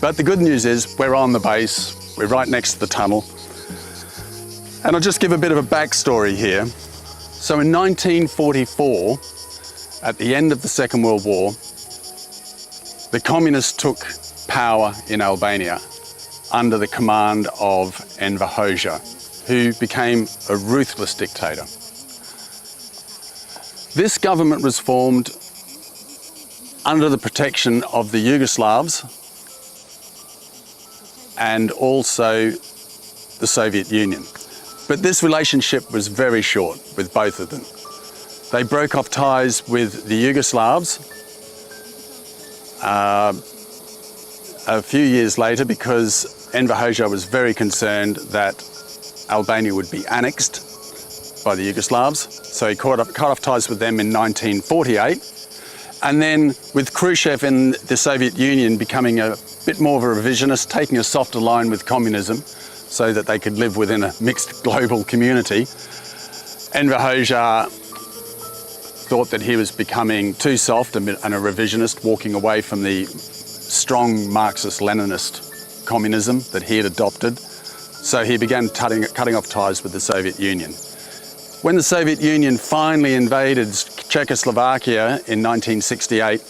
But the good news is we're on the base, we're right next to the tunnel. And I'll just give a bit of a backstory here. So in 1944, at the end of the Second World War, the communists took power in Albania under the command of Enver Hoxha, who became a ruthless dictator. This government was formed under the protection of the Yugoslavs and also the Soviet Union. But this relationship was very short with both of them. They broke off ties with the Yugoslavs a few years later because Enver Hoxha was very concerned that Albania would be annexed by the Yugoslavs. So he cut off ties with them in 1948. And then with Khrushchev in the Soviet Union becoming a bit more of a revisionist, taking a softer line with communism so that they could live within a mixed global community, Enver Hoxha thought that he was becoming too soft and a revisionist, walking away from the strong Marxist-Leninist communism that he had adopted. So he began cutting off ties with the Soviet Union. When the Soviet Union finally invaded Czechoslovakia in 1968,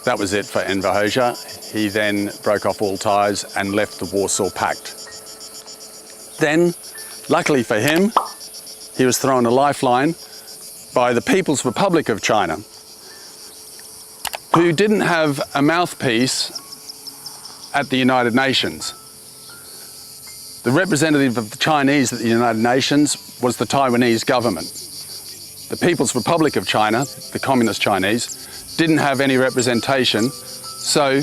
that was it for Enver Hoxha. He then broke off all ties and left the Warsaw Pact. Then, luckily for him, he was thrown a lifeline by the People's Republic of China, who didn't have a mouthpiece at the United Nations. The representative of the Chinese at the United Nations was the Taiwanese government. The People's Republic of China, the Communist Chinese, didn't have any representation, so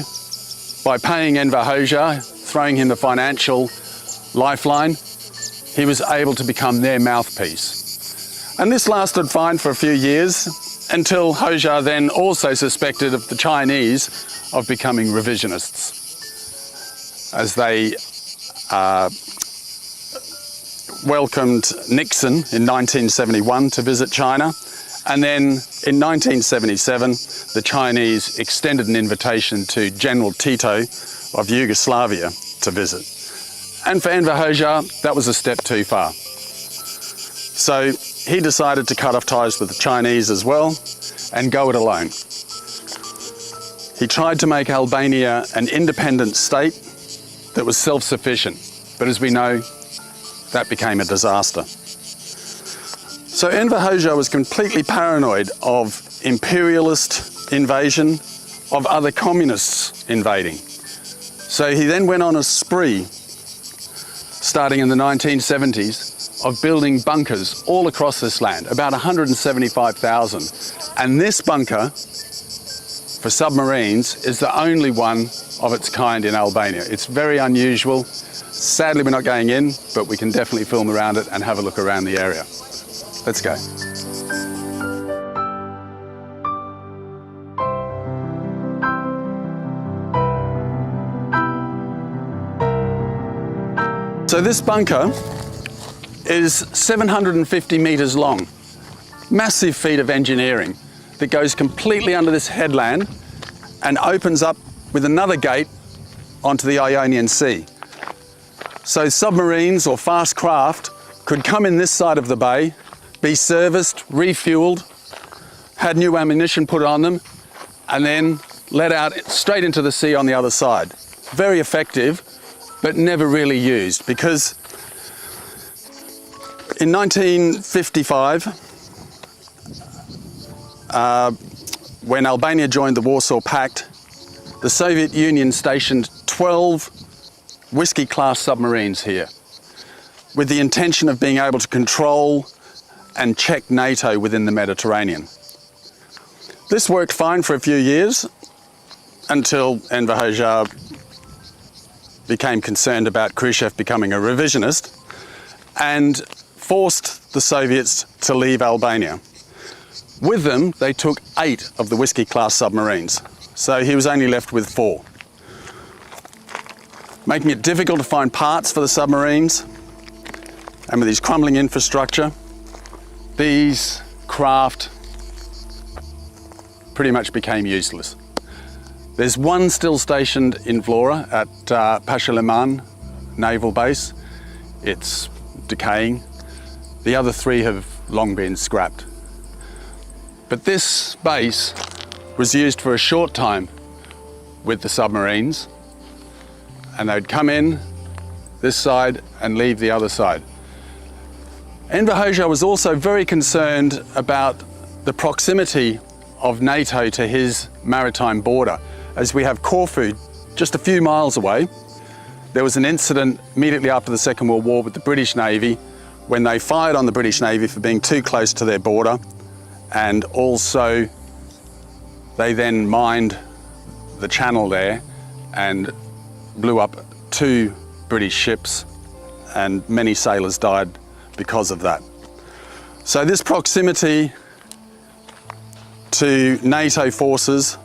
by paying Enver Hoxha, throwing him the financial lifeline, he was able to become their mouthpiece. And this lasted fine for a few years until Hoxha then also suspected of the Chinese of becoming revisionists, as they welcomed Nixon in 1971 to visit China. And then in 1977, the Chinese extended an invitation to General Tito of Yugoslavia to visit. And for Enver Hoxha, that was a step too far. So he decided to cut off ties with the Chinese as well and go it alone. He tried to make Albania an independent state that was self-sufficient, but as we know, that became a disaster. So Enver Hoxha was completely paranoid of imperialist invasion, of other communists invading. So he then went on a spree, starting in the 1970s, of building bunkers all across this land, about 175,000. And this bunker for submarines is the only one of its kind in Albania. It's very unusual. Sadly, we're not going in, but we can definitely film around it and have a look around the area. Let's go. So this bunker is 750 meters long. Massive feat of engineering that goes completely under this headland and opens up with another gate onto the Ionian Sea. So submarines or fast craft could come in this side of the bay, be serviced, refueled, had new ammunition put on them, and then let out straight into the sea on the other side. Very effective, but never really used, because in 1955, when Albania joined the Warsaw Pact, the Soviet Union stationed 12 Whiskey-class submarines here, with the intention of being able to control and check NATO within the Mediterranean. This worked fine for a few years until Enver Hoxha became concerned about Khrushchev becoming a revisionist and forced the Soviets to leave Albania. With them, they took 8 of the Whiskey-class submarines, so he was only left with 4. Making it difficult to find parts for the submarines, and with his crumbling infrastructure, these craft pretty much became useless. There's one still stationed in Vlora at Pasha Naval Base. It's decaying. The other 3 have long been scrapped. But this base was used for a short time with the submarines, and they'd come in this side and leave the other side. Enver Hoxha was also very concerned about the proximity of NATO to his maritime border. As we have Corfu just a few miles away, there was an incident immediately after the Second World War with the British Navy when they fired on the British Navy for being too close to their border, and also they then mined the channel there and blew up 2 British ships, and many sailors died because of that. So this proximity to NATO forces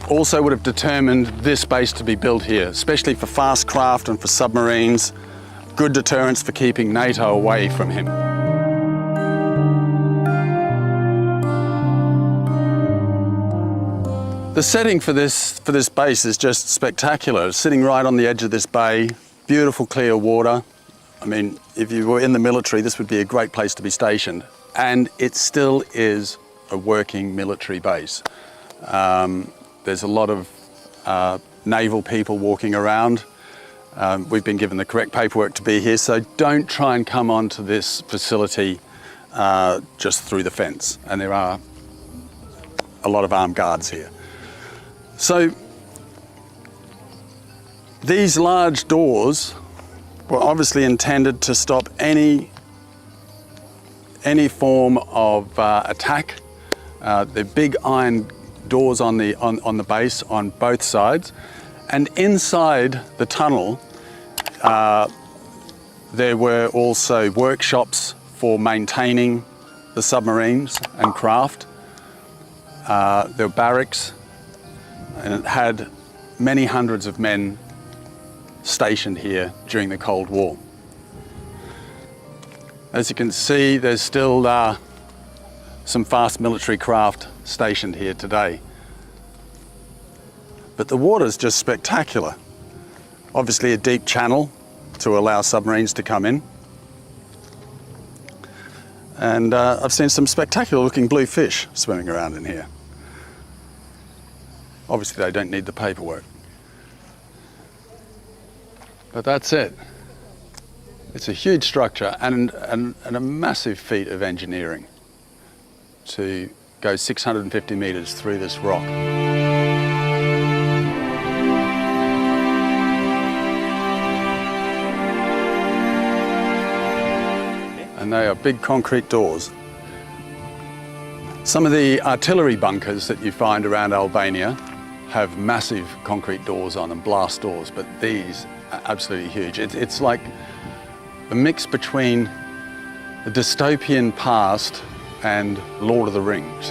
also would have determined this base to be built here, especially for fast craft and for submarines, good deterrence for keeping NATO away from him. The setting for this base is just spectacular. It's sitting right on the edge of this bay, beautiful clear water. I mean, if you were in the military, this would be a great place to be stationed. And it still is a working military base. There's a lot of naval people walking around. We've been given the correct paperwork to be here, so don't try and come onto this facility just through the fence. And there are a lot of armed guards here. So these large doors were obviously intended to stop any form of attack. They're big iron doors on the base on both sides, and inside the tunnel there were also workshops for maintaining the submarines and craft. There were barracks, and it had many hundreds of men stationed here during the Cold War. As you can see, there's still some fast military craft stationed here today. But the water's just spectacular. Obviously a deep channel to allow submarines to come in. And I've seen some spectacular looking blue fish swimming around in here. Obviously they don't need the paperwork. But that's it. It's a huge structure and a massive feat of engineering to go 650 metres through this rock. And they are big concrete doors. Some of the artillery bunkers that you find around Albania have massive concrete doors on them, blast doors, but these are absolutely huge. It's like a mix between a dystopian past and Lord of the Rings.